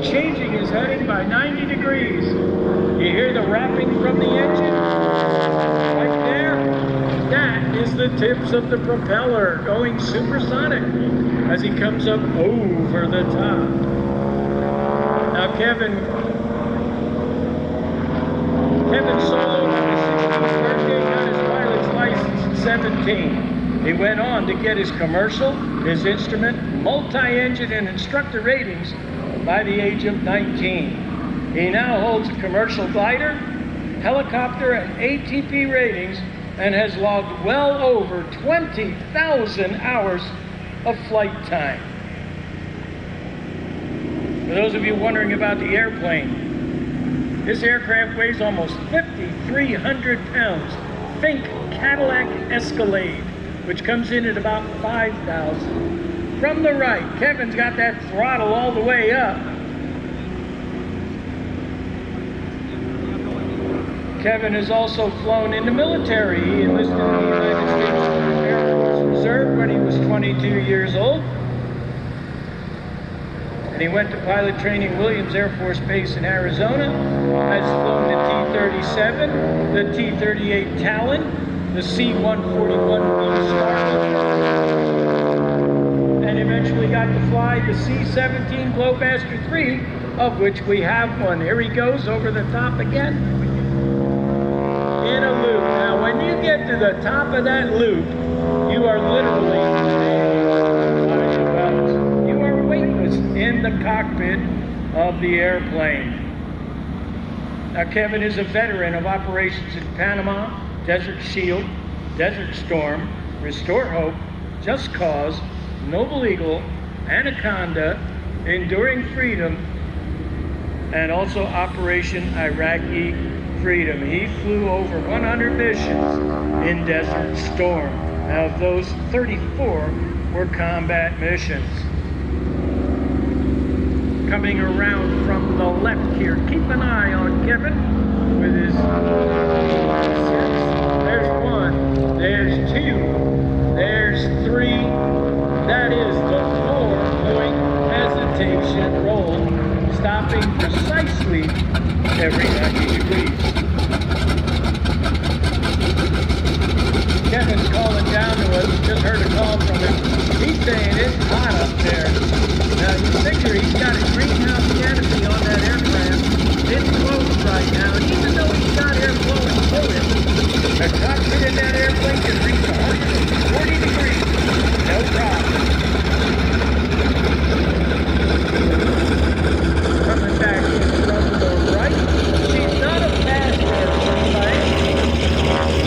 changing his heading by 90 degrees. You hear the rapping from the engine? Right there? That is the tips of the propeller going supersonic as he comes up over the top. Now Kevin soloed on his 16th birthday, got his pilot's license at 17. He went on to get his commercial, his instrument, multi-engine, and instructor ratings by the age of 19. He now holds a commercial glider, helicopter, and ATP ratings, and has logged well over 20,000 hours of flight time. For those of you wondering about the airplane, this aircraft weighs almost 5,300 pounds. Think Cadillac Escalade, which comes in at about 5,000. From the right, Kevin's got that throttle all the way up. Kevin has also flown in the military. He enlisted in the United States Air Force Reserve when he was 22 years old. And he went to pilot training at Williams Air Force Base in Arizona. Has flown the T-37, the T-38 Talon, the C-141 Blue Star, and eventually got to fly the C-17 Globemaster III, of which we have one. Here he goes over the top again. In a loop. Now, when you get to the top of that loop, you are literally you are weightless in the cockpit of the airplane. Now, Kevin is a veteran of operations in Panama, Desert Shield, Desert Storm, Restore Hope, Just Cause, Noble Eagle, Anaconda, Enduring Freedom, and also Operation Iraqi Freedom. He flew over 100 missions in Desert Storm. Now, of those, 34 were combat missions. Coming around from the left here, keep an eye on Kevin with his there's one, there's two, there's three. That is the 4-point hesitation roll, stopping precisely every 90 degrees. Kevin's calling down to us. Just heard a call from him. He's saying it's hot up there. Now, you figure he's got a greenhouse canopy on that aircraft. It's closed right now, and even though he's got air flowing through it, the cockpit in that airplane can reach 140 degrees. No problem. Coming back in from the right. She's not a fast airplane,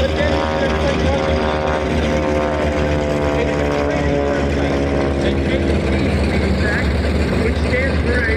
but then it's a training airplane. And ATP, which stands for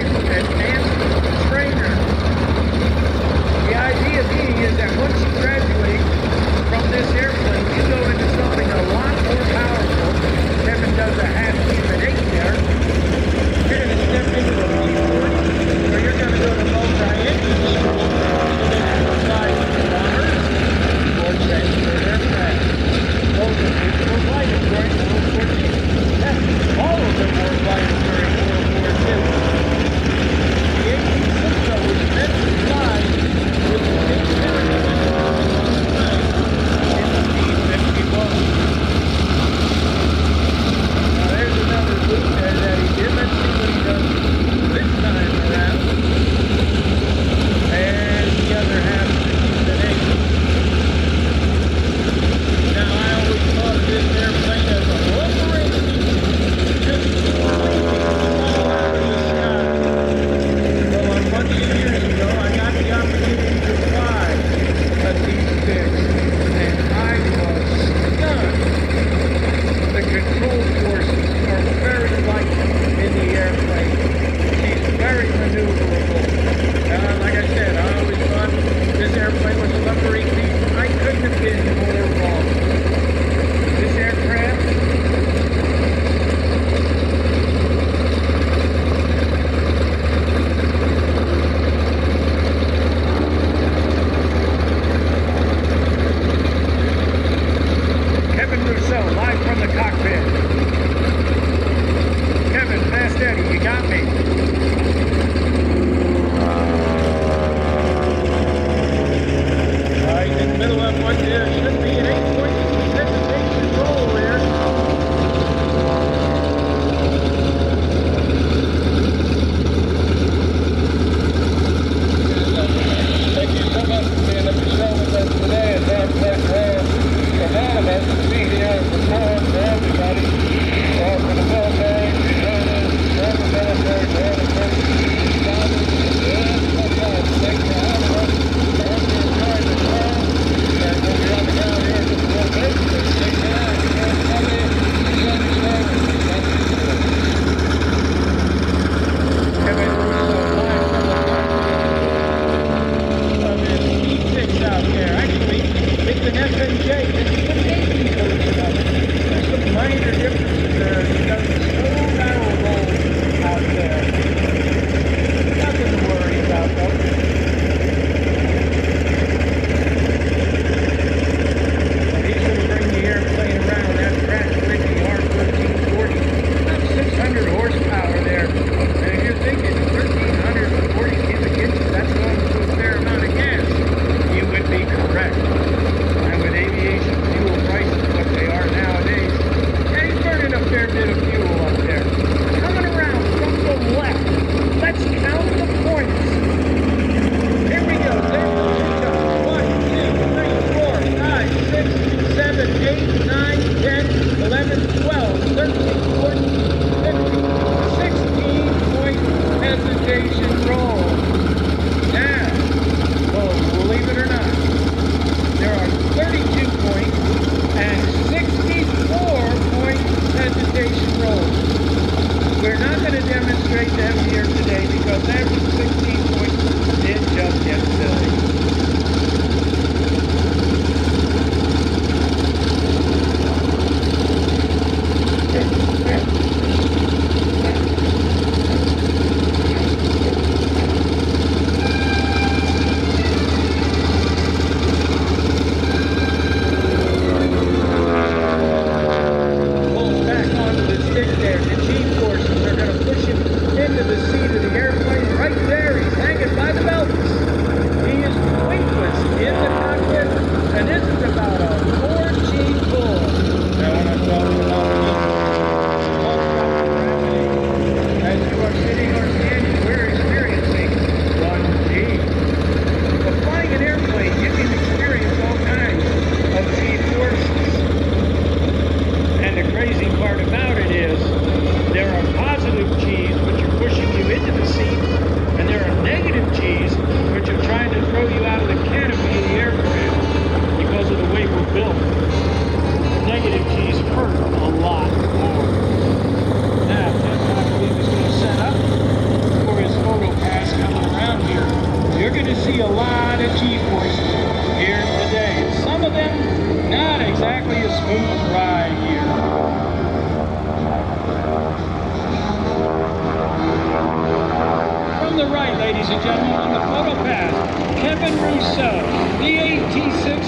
ladies and gentlemen, on the photo pass, Kevin Russo, the AT-6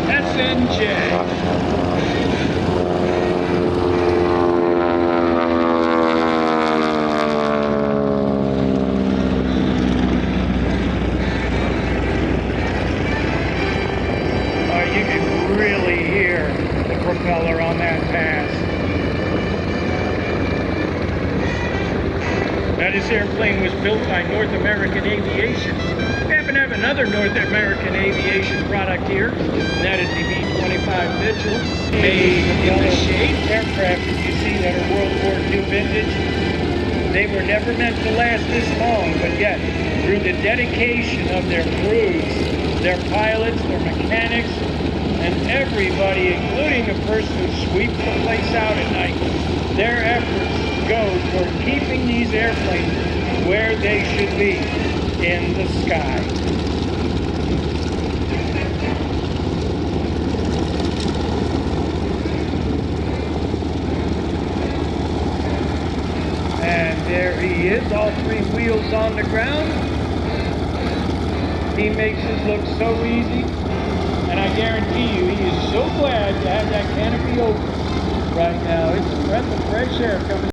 SNJ. You can really hear the propeller on that pass. Now, this airplane was built by North American Aviation. We happen to have another North American Aviation product here, and that is the V-25 Mitchell, made in the shape aircraft that you see that are World War II vintage. They were never meant to last this long, but yet, through the dedication of their crews, their pilots, their mechanics, and everybody, including the person who sweeps the place out at night, their efforts go toward keeping these airplanes where they should be, in the sky. And there he is, all three wheels on the ground. He makes it look so easy. And I guarantee you, he is so glad to have that canopy open right now. It's a breath of fresh air coming.